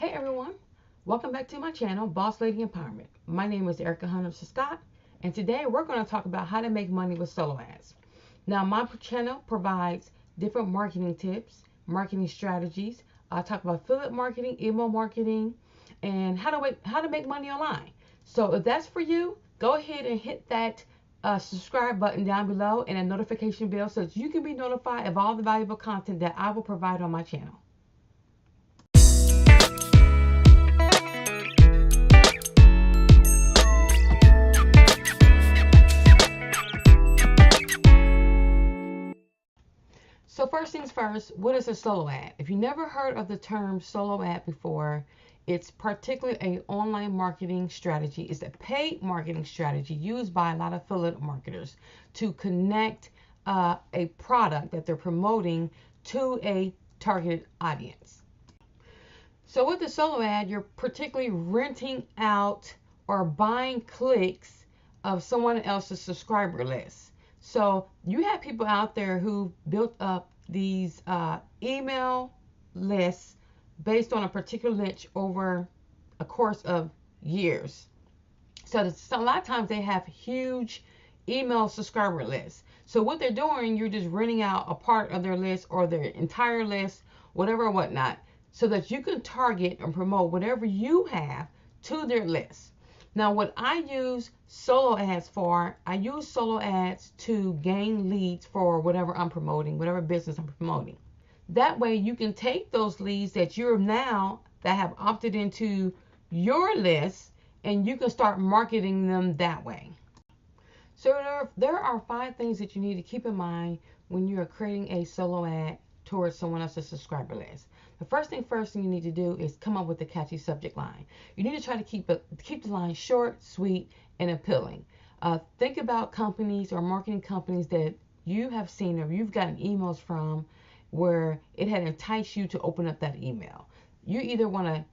Hey everyone, welcome back to my channel, Boss Lady Empowerment. My name is Erica Hunter Scott, and today we're going to talk about how to make money with solo ads. Now, my channel provides different marketing tips, marketing strategies. I talk about affiliate marketing, email marketing, and how to make money online. So if that's for you, go ahead and hit that subscribe button down below and a notification bell so that you can be notified of all the valuable content that I will provide on my channel. So first things first, what is a solo ad? If you never heard of the term solo ad before, it's particularly an online marketing strategy. It's a paid marketing strategy used by a lot of affiliate marketers to connect a product that they're promoting to a targeted audience. So with the solo ad, you're particularly renting out or buying clicks of someone else's subscriber list. So you have people out there who built up these email lists based on a particular niche over a course of years. So a lot of times they have huge email subscriber lists. So what they're doing, you're just renting out a part of their list or their entire list, whatever or whatnot, so that you can target and promote whatever you have to their list. Now, what I use solo ads for, I use solo ads to gain leads for whatever I'm promoting, whatever business I'm promoting. That way you can take those leads that have opted into your list, and you can start marketing them that way. So there are 5 things that you need to keep in mind when you're creating a solo ad towards someone else's subscriber list. The first thing you need to do is come up with a catchy subject line. You need to try to keep the line short, sweet, and appealing. Think about companies or marketing companies that you have seen or you've gotten emails from where it had enticed you to open up that email. You either want to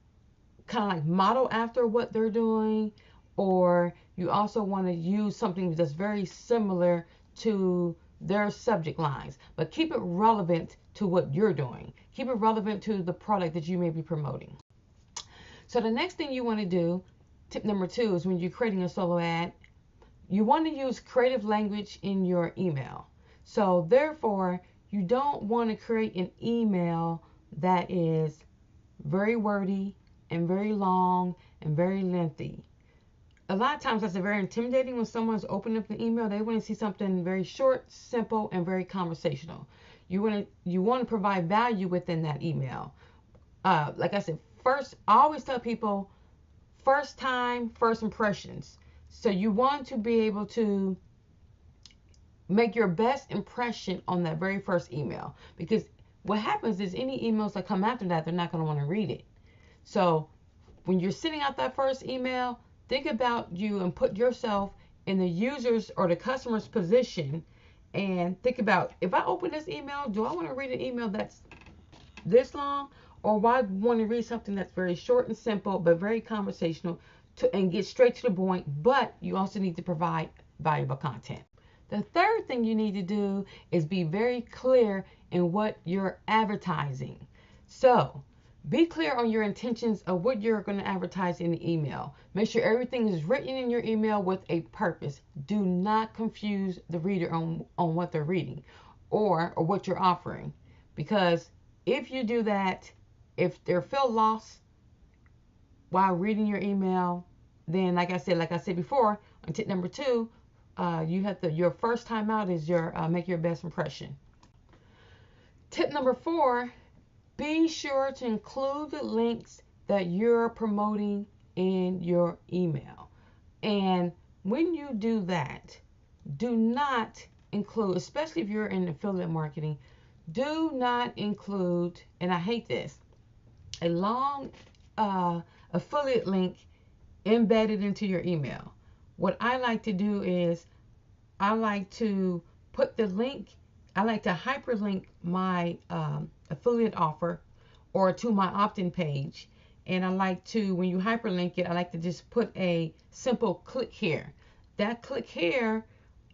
kind of like model after what they're doing, or you also want to use something that's very similar to their subject lines, but keep it relevant to what you're doing. Keep it relevant to the product that you may be promoting. So the next thing you want to do, tip number 2, is when you're creating a solo ad, you want to use creative language in your email. So therefore, you don't want to create an email that is very wordy and very long and very lengthy. A lot of times that's very intimidating when someone's opening up the email. They want to see something very short, simple, and very conversational. You want to provide value within that email. Like I said, first, I always tell people, first time, first impressions. So you want to be able to make your best impression on that very first email, because what happens is any emails that come after that, they're not going to want to read it. So when you're sending out that first email, think about you and put yourself in the user's or the customer's position, and think about, if I open this email, do I want to read an email that's this long, or do I want to read something that's very short and simple but very conversational and get straight to the point, but you also need to provide valuable content. The third thing you need to do is be very clear in what you're advertising. So be clear on your intentions of what you're going to advertise in the email. Make sure everything is written in your email with a purpose. Do not confuse the reader on what they're reading or what you're offering. Because if you do that, if they feel lost while reading your email, then like I said before, on tip number 2, your first time out is make your best impression. Tip number 4, be sure to include the links that you're promoting in your email. And when you do that, do not include, especially if you're in affiliate marketing, do not include, and I hate this, a long affiliate link embedded into your email. What I like to do is I like to put the link, I like to hyperlink my affiliate offer or to my opt-in page. And I like to, when you hyperlink it, I like to just put a simple click here. That click here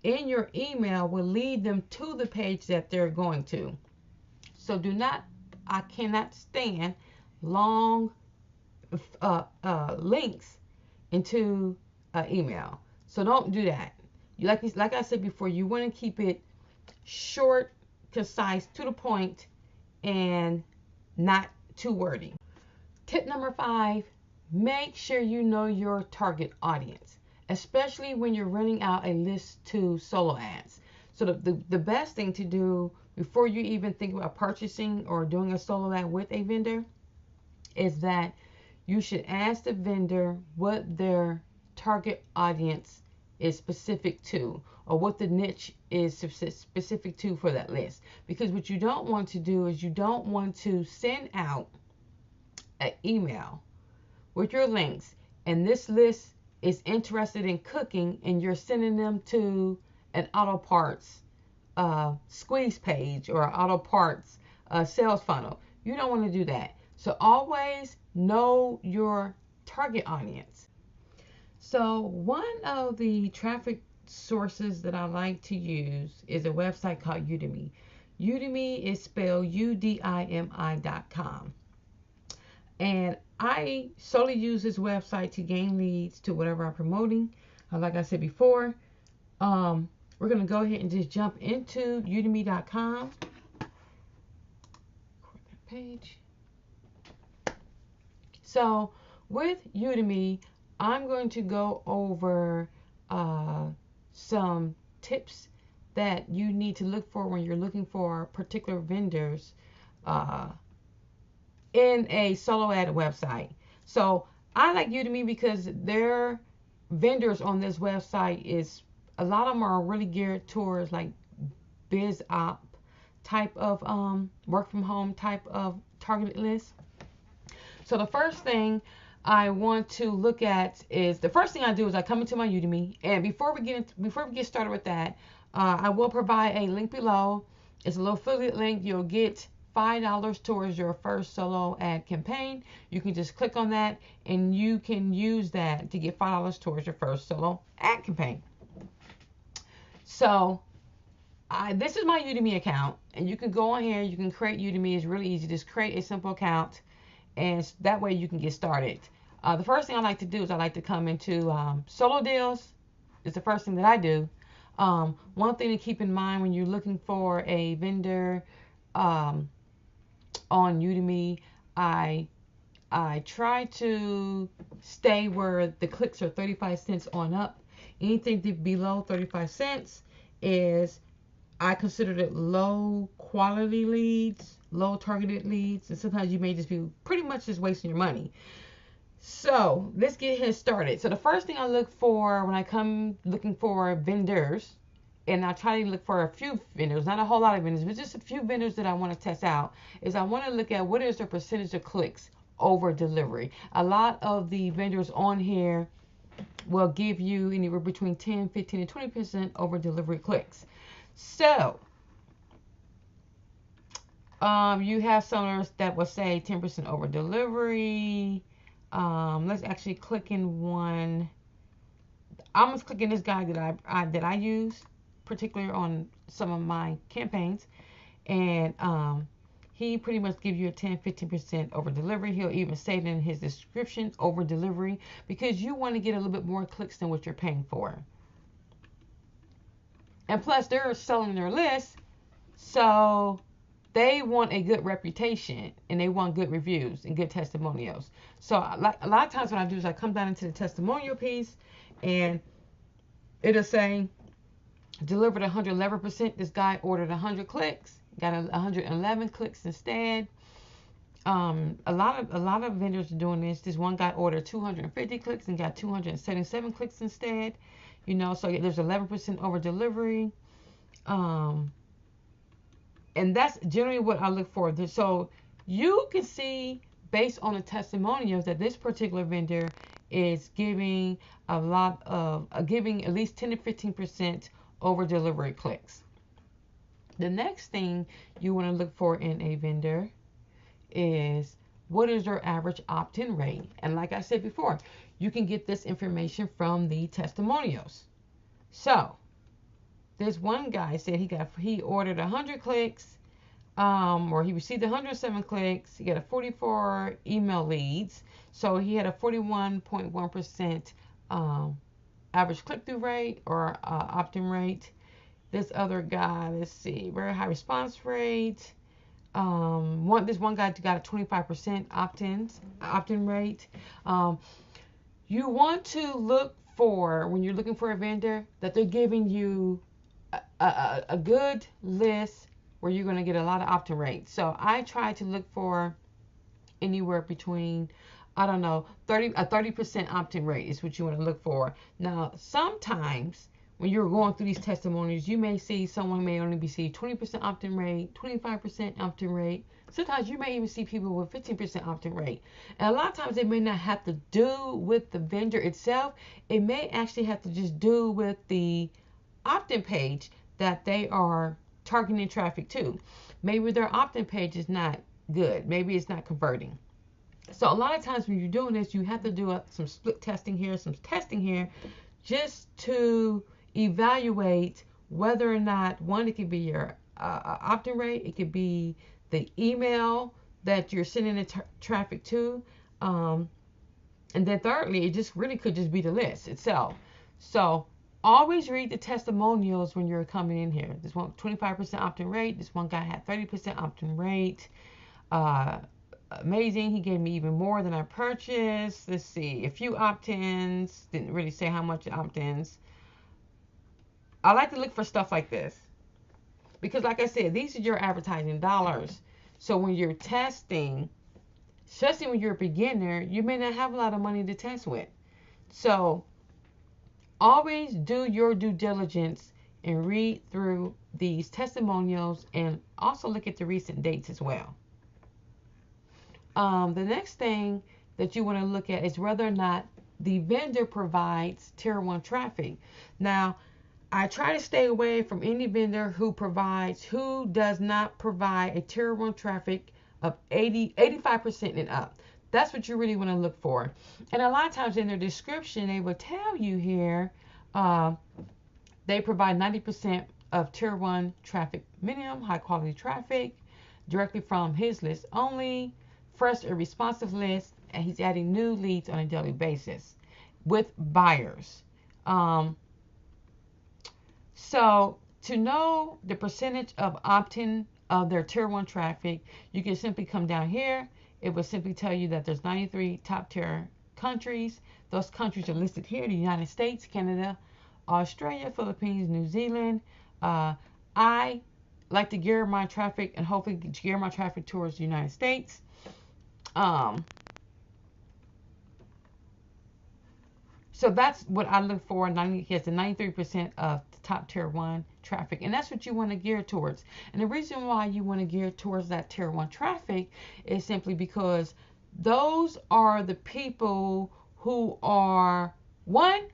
in your email will lead them to the page that they're going to. So I cannot stand long links into an email. So don't do that. You like I said before, you want to keep it short, concise, to the point, and not too wordy. Tip number 5, make sure you know your target audience, especially when you're running out a list to solo ads. So the best thing to do before you even think about purchasing or doing a solo ad with a vendor is that you should ask the vendor what their target audience is specific to, or what the niche is specific to for that list. Because what you don't want to do is you don't want to send out an email with your links, and this list is interested in cooking, and you're sending them to an auto parts squeeze page or auto parts sales funnel. You don't want to do that. So always know your target audience. So one of the traffic sources that I like to use is a website called Udimi. Udimi is spelled udimi.com. And I solely use this website to gain leads to whatever I'm promoting. Like I said before, we're going to go ahead and just jump into udimi.com. Page. So with Udimi, I'm going to go over some tips that you need to look for when you're looking for particular vendors in a solo ad website. So I like Udimi because their vendors on this website is, a lot of them are really geared towards like biz op type of work from home type of targeted list. So the first thing I want to look at is, the first thing I do is I come into my Udimi, and before we get started with that, I will provide a link below. It's a little affiliate link. You'll get $5 towards your first solo ad campaign. You can just click on that and you can use that to get $5 towards your first solo ad campaign. So this is my Udimi account, and you can go on here, you can create Udimi. It's really easy. Just create a simple account, and that way you can get started. The first thing I like to do is I like to come into solo deals. It's the first thing that I do. One thing to keep in mind when you're looking for a vendor on Udimi, I try to stay where the clicks are 35 cents on up. Anything below 35 cents is, I consider it low quality leads, low targeted leads, and sometimes you may just be pretty much just wasting your money. So let's get here started. So the first thing I look for when I come looking for vendors, and I try to look for a few vendors, not a whole lot of vendors, but just a few vendors that I want to test out, is I want to look at what is their percentage of clicks over delivery. A lot of the vendors on here will give you anywhere between 10, 15, and 20% over delivery clicks. So you have some that will say 10% over delivery. Let's actually click in one. I'm just clicking this guy that I use, particularly on some of my campaigns, and he pretty much gives you a 10-15% over delivery. He'll even say it in his description, over delivery, because you want to get a little bit more clicks than what you're paying for. And plus, they're selling their list, so they want a good reputation, and they want good reviews and good testimonials. So a lot of times what I do is I come down into the testimonial piece, and it'll say delivered 111%. This guy ordered 100 clicks, got 111 clicks instead. A lot of vendors are doing this. This one guy ordered 250 clicks and got 277 clicks instead. You know, so there's 11% over delivery. And that's generally what I look for. So you can see based on the testimonials that this particular vendor is giving giving at least 10 to 15% over delivery clicks. The next thing you want to look for in a vendor is, what is their average opt-in rate? And like I said before, you can get this information from the testimonials. So this one guy said he ordered 100 clicks, Or he received 107 clicks. He got a 44 email leads. So he had a 41.1% average click-through rate or opt-in rate. This other guy, let's see, very high response rate. This one guy got a 25% opt-in rate. You want to look for, when you're looking for a vendor, that they're giving you a good list where you're going to get a lot of opt-in rates. So I try to look for anywhere between, I don't know, 30% opt-in rate is what you want to look for. Now, sometimes when you're going through these testimonials, you may see someone may only receive 20% opt-in rate, 25% opt-in rate. Sometimes you may even see people with 15% opt-in rate. And a lot of times it may not have to do with the vendor itself. It may actually have to just do with the opt-in page that they are targeting traffic to. Maybe their opt-in page is not good. Maybe it's not converting. So a lot of times when you're doing this, you have to do some split testing here, some testing here, just to evaluate whether or not, one, it could be your opt-in rate, it could be the email that you're sending the traffic to, and then thirdly, it just really could just be the list itself. So always read the testimonials when you're coming in here. This one 25% opt-in rate. This one guy had 30% opt-in rate. Amazing. He gave me even more than I purchased. Let's see. A few opt-ins. Didn't really say how much opt-ins. I like to look for stuff like this because, like I said, these are your advertising dollars. So when you're testing, especially when you're a beginner, you may not have a lot of money to test with. So always do your due diligence and read through these testimonials and also look at the recent dates as well. The next thing that you want to look at is whether or not the vendor provides tier 1 traffic. Now, I try to stay away from any vendor who does not provide a tier 1 traffic of 85% and up. That's what you really want to look for. And a lot of times in their description, they will tell you here they provide 90% of tier 1 traffic minimum, high quality traffic, directly from his list only, fresh and responsive list, and he's adding new leads on a daily basis with buyers. So to know the percentage of opt-in of their tier 1 traffic, you can simply come down here. It will simply tell you that there's 93 top tier countries. Those countries are listed here: the United States, Canada, Australia, Philippines, New Zealand. I like to gear my traffic and hopefully gear my traffic towards the United States. So that's what I look for. He has the 93% of the top tier 1 traffic, and that's what you want to gear towards. And the reason why you want to gear towards that tier 1 traffic is simply because those are the people who are, one,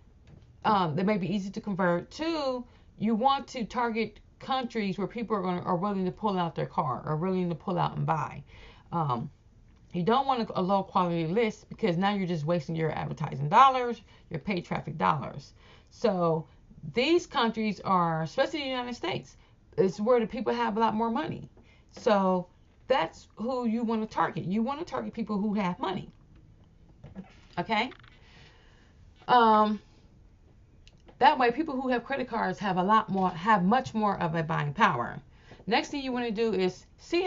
they may be easy to convert. Two, you want to target countries where people are willing to pull out their car or willing to pull out and buy. You don't want a low quality list because now you're just wasting your advertising dollars, your paid traffic dollars. So these countries are, especially the United States, it's where the people have a lot more money. So that's who you want to target. You want to target people who have money. Okay? That way people who have credit cards have much more of a buying power. Next thing you want to do is see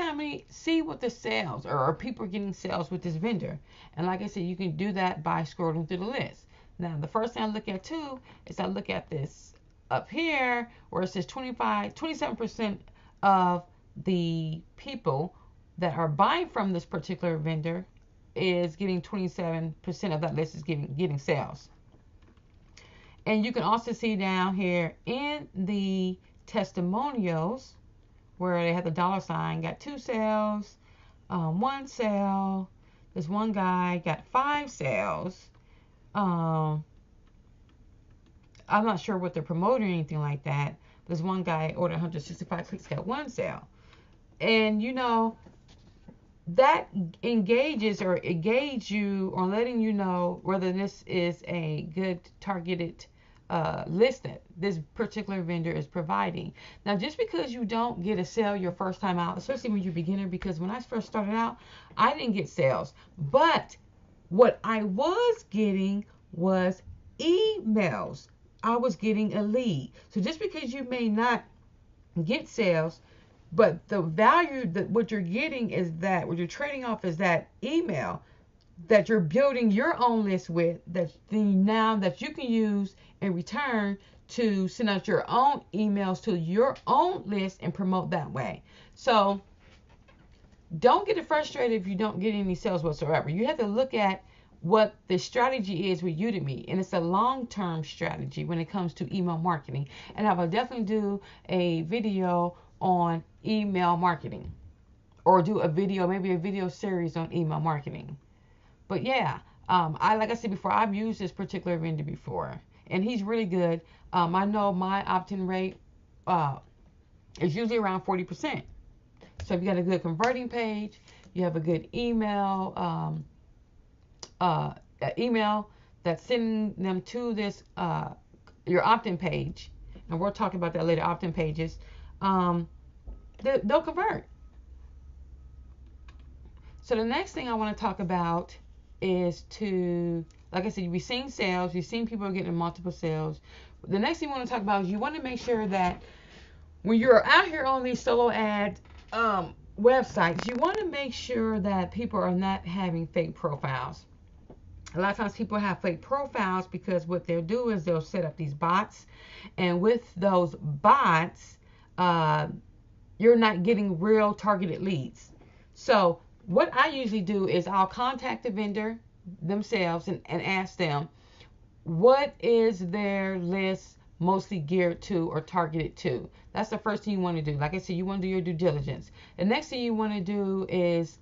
what the sales or are people getting sales with this vendor. And like I said, you can do that by scrolling through the list. Now, the first thing I look at too is I look at this up here where it says 27% of the people that are buying from this particular vendor is getting 27% of that list is getting sales. And you can also see down here in the testimonials where they have the $, got 2 sales, 1 sale. This one guy got 5 sales. I'm not sure what they're promoting or anything like that. This one guy ordered 165 clicks, got 1 sale. And you know, that engages or engages you on letting you know whether this is a good targeted list that this particular vendor is providing. Now, just because you don't get a sale your first time out, especially when you're a beginner, because when I first started out, I didn't get sales. But what I was getting was emails. I was getting a lead. So just because you may not get sales, but the value that what you're getting is that what you're trading off is that email that you're building your own list with, that now that you can use in return to send out your own emails to your own list and promote that way. So don't get frustrated if you don't get any sales whatsoever. You have to look at what the strategy is with Udimi, and it's a long-term strategy when it comes to email marketing. And I will definitely do a video on email marketing, or do a video, maybe a video series on email marketing. But yeah, like I said before, I've used this particular vendor before, and he's really good. I know my opt-in rate is usually around 40%. So if you got a good converting page, you have a good email, email that's sending them to this your opt-in page, and we'll talk about that later. Opt-in pages, they'll convert. So the next thing I want to talk about is to, like I said, you've seen sales, you've seen people getting multiple sales. The next thing you want to talk about is you want to make sure that when you're out here on these solo ad websites, you want to make sure that people are not having fake profiles. A lot of times people have fake profiles because what they'll do is they'll set up these bots, and with those bots, you're not getting real targeted leads. So what I usually do is I'll contact the vendor themselves and ask them, what is their list mostly geared to or targeted to? That's the first thing you want to do. Like I said, you want to do your due diligence. The next thing you want to do is,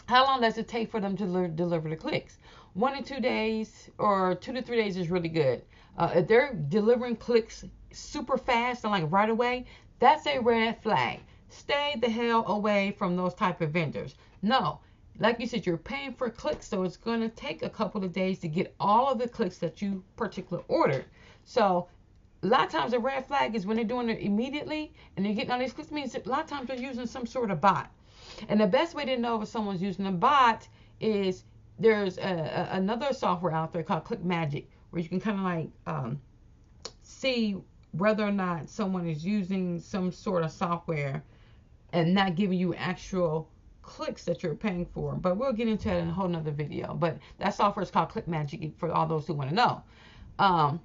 how long does it take for them to deliver the clicks? 1 to 2 days, or 2 to 3 days is really good. If they're delivering clicks super fast and like right away, that's a red flag. Stay the hell away from those type of vendors. No, like you said, you're paying for clicks, so it's going to take a couple of days to get all of the clicks that you particularly ordered. So a lot of times a red flag is when they're doing it immediately and they're getting all these clicks. Means a lot of times they're using some sort of bot. And the best way to know if someone's using a bot is there's another software out there called Click Magic, where you can kind of like see whether or not someone is using some sort of software and not giving you actual clicks that you're paying for. But we'll get into that in a whole nother video. But that software is called Click Magic for all those who want to know.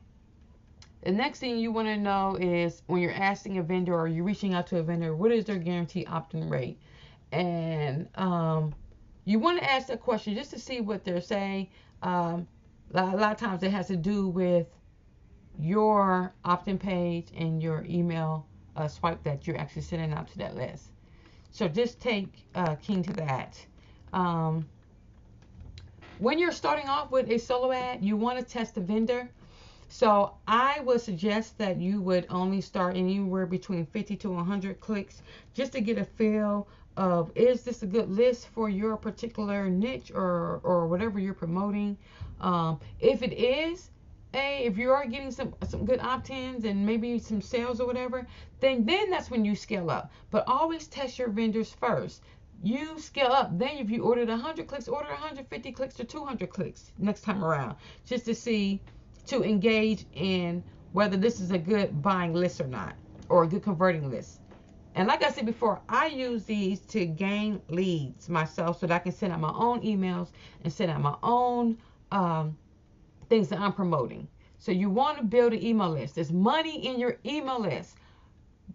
The next thing you want to know is when you're asking a vendor or you're reaching out to a vendor, what is their guaranteed opt-in rate? And you want to ask that question just to see what they're saying. A lot of times it has to do with your opt-in page and your email swipe that you're actually sending out to that list. So just take keen to that. When you're starting off with a solo ad, you want to test the vendor. So I would suggest that you would only start anywhere between 50 to 100 clicks just to get a feel of, is this a good list for your particular niche or whatever you're promoting. If it is, if you are getting some good opt-ins and maybe some sales or whatever, then that's when you scale up. But always test your vendors first. You scale up. Then if you ordered 100 clicks, order 150 clicks to 200 clicks next time around, just to see, to engage in whether this is a good buying list or not, or a good converting list. And like I said before, I use these to gain leads myself so that I can send out my own emails and send out my own things that I'm promoting. So you want to build an email list. There's money in your email list.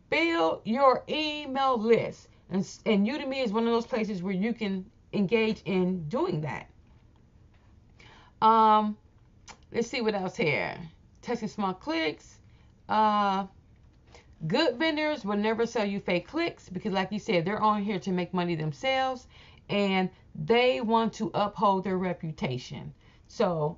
Build your email list. And Udemy is one of those places where you can engage in doing that. Let's see what else here. Testing small clicks. Good vendors will never sell you fake clicks because, like you said, they're on here to make money themselves and they want to uphold their reputation. So,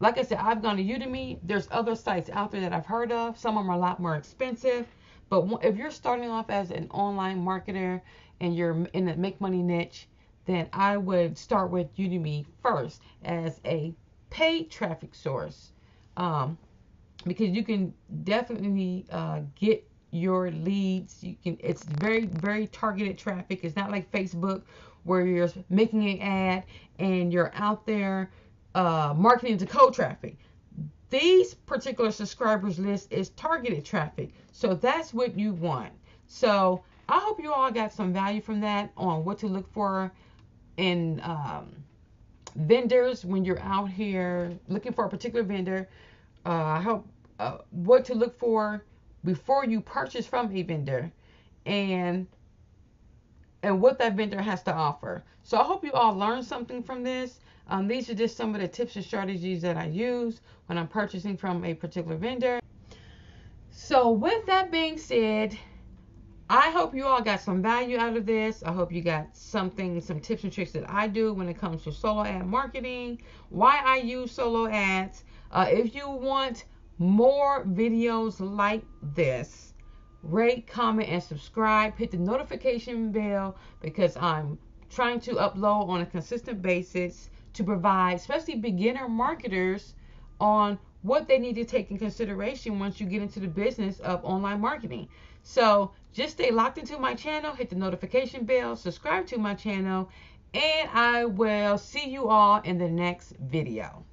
like I said, I've gone to Udemy. There's other sites out there that I've heard of. Some of them are a lot more expensive. But if you're starting off as an online marketer and you're in the make money niche, then I would start with Udemy first as a paid traffic source. because you can definitely get your leads. It's very, very targeted traffic. It's not like Facebook where you're making an ad and you're out there marketing to cold traffic. These particular subscribers list is targeted traffic, so that's what you want. So I hope you all got some value from that on what to look for in vendors when you're out here looking for a particular vendor. I hope what to look for before you purchase from a vendor, and what that vendor has to offer. So I hope you all learned something from this. These are just some of the tips and strategies that I use when I'm purchasing from a particular vendor. So with that being said, I hope you all got some value out of this. I hope you got some tips and tricks that I do when it comes to solo ad marketing, why I use solo ads. If you want more videos like this, rate, comment, and subscribe. Hit the notification bell because I'm trying to upload on a consistent basis to provide, especially beginner marketers, on what they need to take in consideration once you get into the business of online marketing. So just stay locked into my channel, hit the notification bell, subscribe to my channel, and I will see you all in the next video.